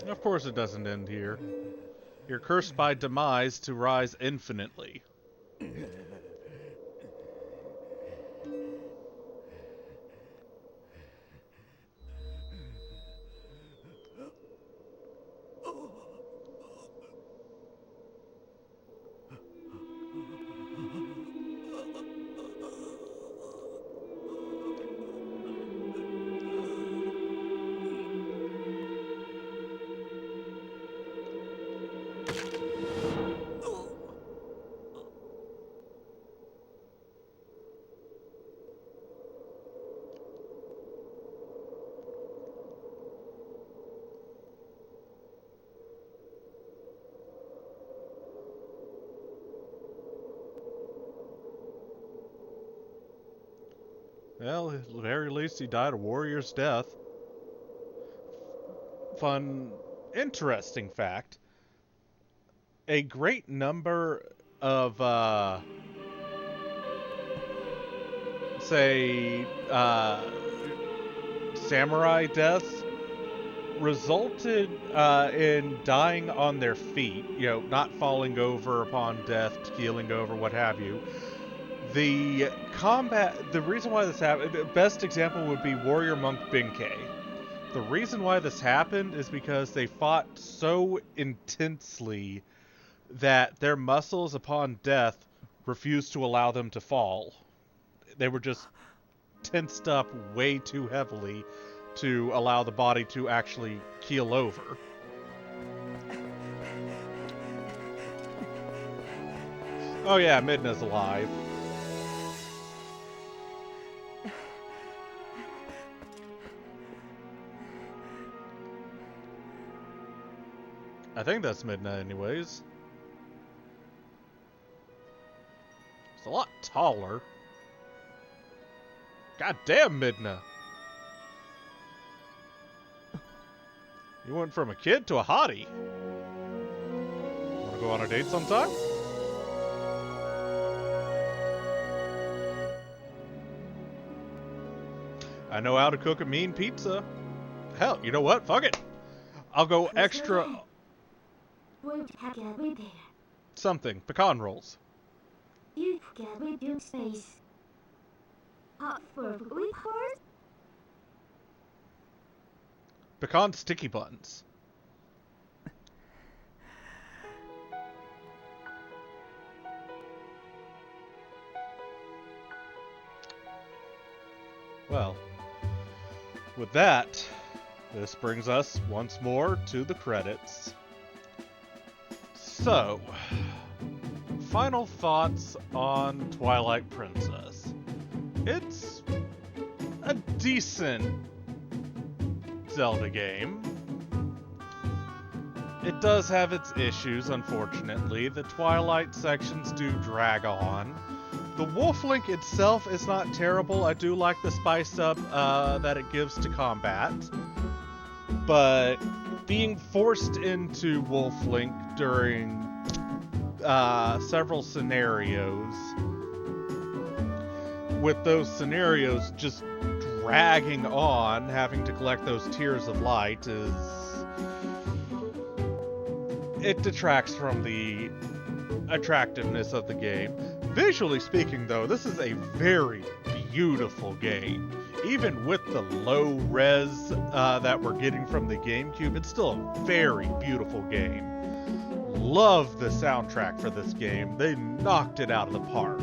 Of course it doesn't end here. You're cursed by demise to rise infinitely. Well, at the very least, he died a warrior's death. Fun, interesting fact. A great number of, say, samurai deaths resulted in dying on their feet, not falling over upon death, keeling over, what have you. The reason why this happened, the best example would be Warrior Monk Benkei. The reason why this happened is because they fought so intensely that their muscles upon death refused to allow them to fall. They were just tensed up way too heavily to allow the body to actually keel over. Oh yeah, Midna's alive. I think that's Midna anyways. It's a lot taller. God damn, Midna. You went from a kid to a hottie. Wanna go on a date sometime? I know how to cook a mean pizza. Hell, you know what? Fuck it. I'll go extra... something. Pecan rolls. You forget we do space. For going hard? Pecan sticky buns. Well, with that, this brings us once more to the credits. So, final thoughts on Twilight Princess. It's a decent Zelda game. It does have its issues, unfortunately. The Twilight sections do drag on. The Wolf Link itself is not terrible. I do like the spice up that it gives to combat. But being forced into Wolf Link during several scenarios, with those scenarios just dragging on, having to collect those tears of light it detracts from the attractiveness of the game. Visually speaking, though, this is a very beautiful game. Even with the low res that we're getting from the GameCube, it's still a very beautiful game. Love the soundtrack for this game. They knocked it out of the park.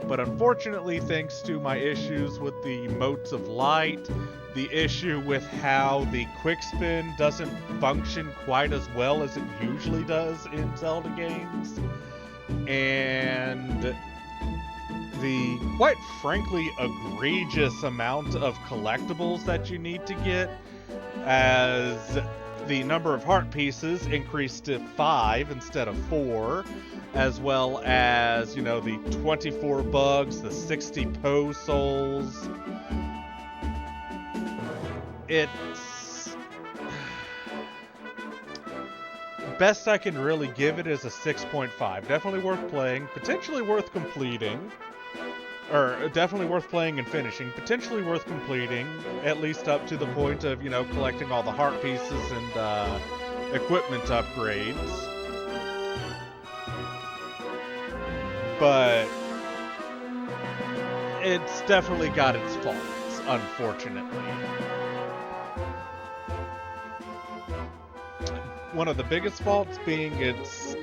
But unfortunately, thanks to my issues with the motes of light, the issue with how the quick spin doesn't function quite as well as it usually does in Zelda games, and the quite frankly egregious amount of collectibles that you need to get, as the number of heart pieces increased to 5 instead of 4, as well as, the 24 bugs, the 60 Poe souls. It's... best I can really give it is a 6.5. Definitely worth playing, potentially worth completing. or definitely worth playing and finishing, potentially worth completing, at least up to the point of, collecting all the heart pieces and equipment upgrades. But it's definitely got its faults, unfortunately. One of the biggest faults being its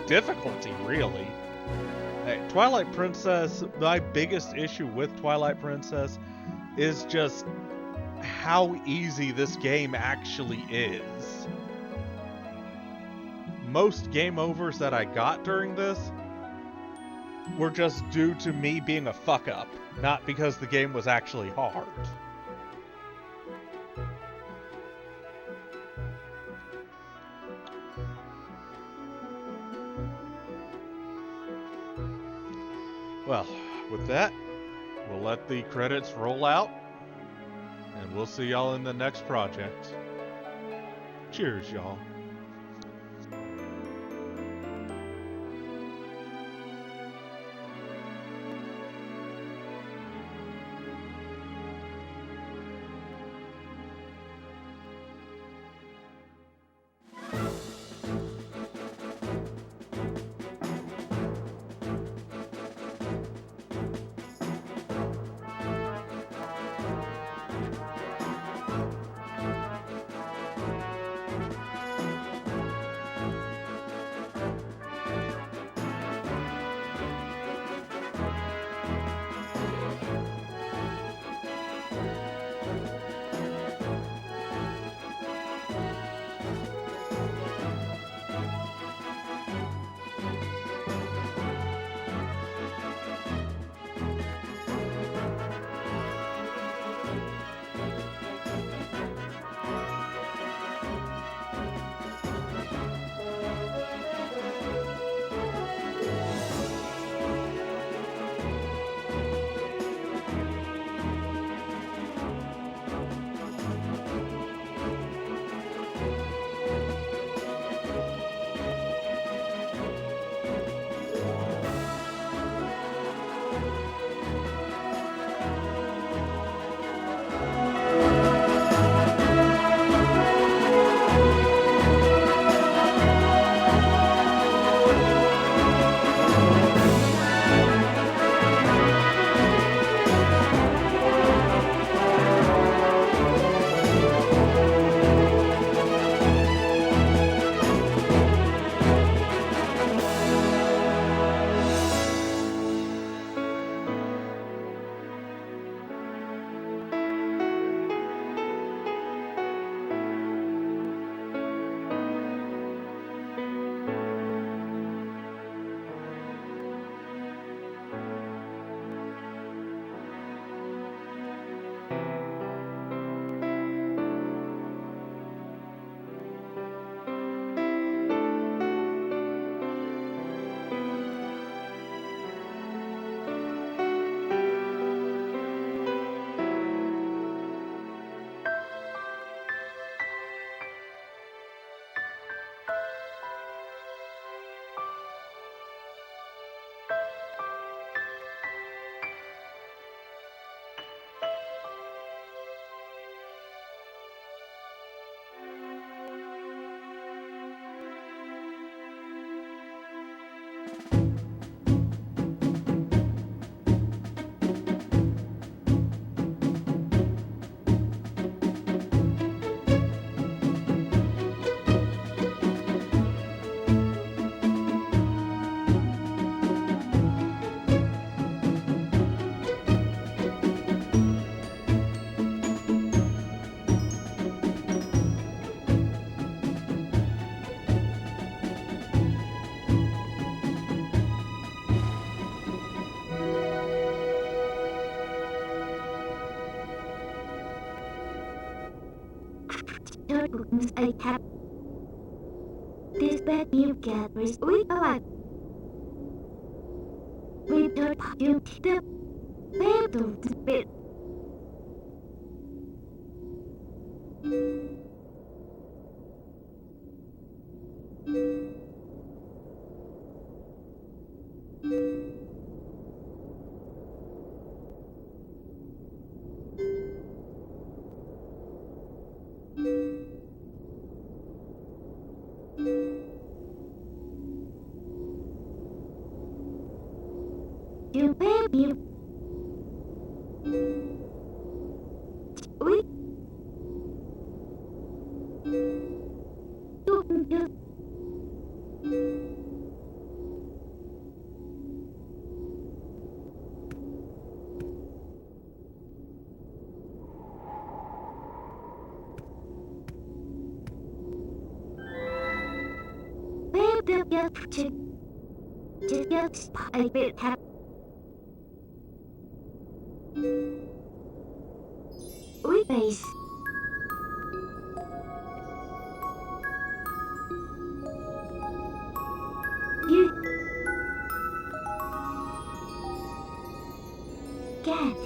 difficulty, really. Twilight Princess, my biggest issue with Twilight Princess is just how easy this game actually is. Most game overs that I got during this were just due to me being a fuck up, not because the game was actually hard. Well, with that, we'll let the credits roll out, and we'll see y'all in the next project. Cheers, y'all. Books I have. This bad new galleries with a light. With the the battle bit. You pay me. We. You. Pay the gift to get a bit happy. We face. You get.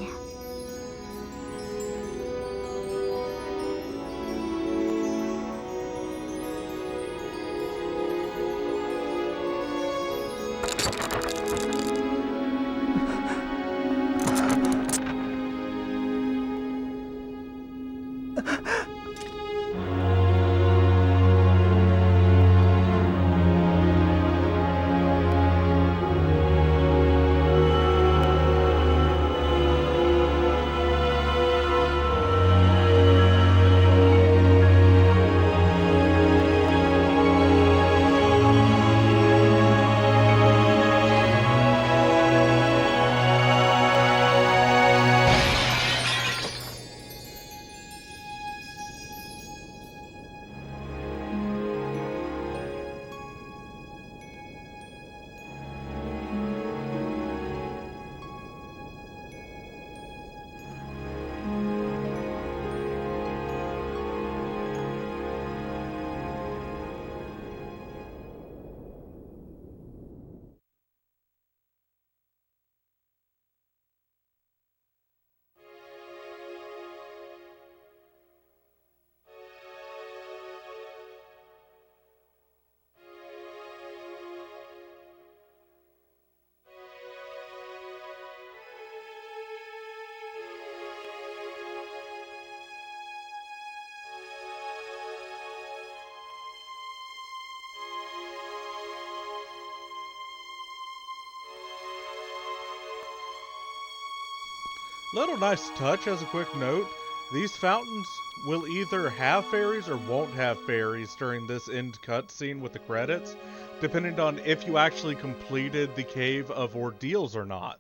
Little nice touch as a quick note. These fountains will either have fairies or won't have fairies during this end cutscene with the credits, depending on if you actually completed the Cave of Ordeals or not.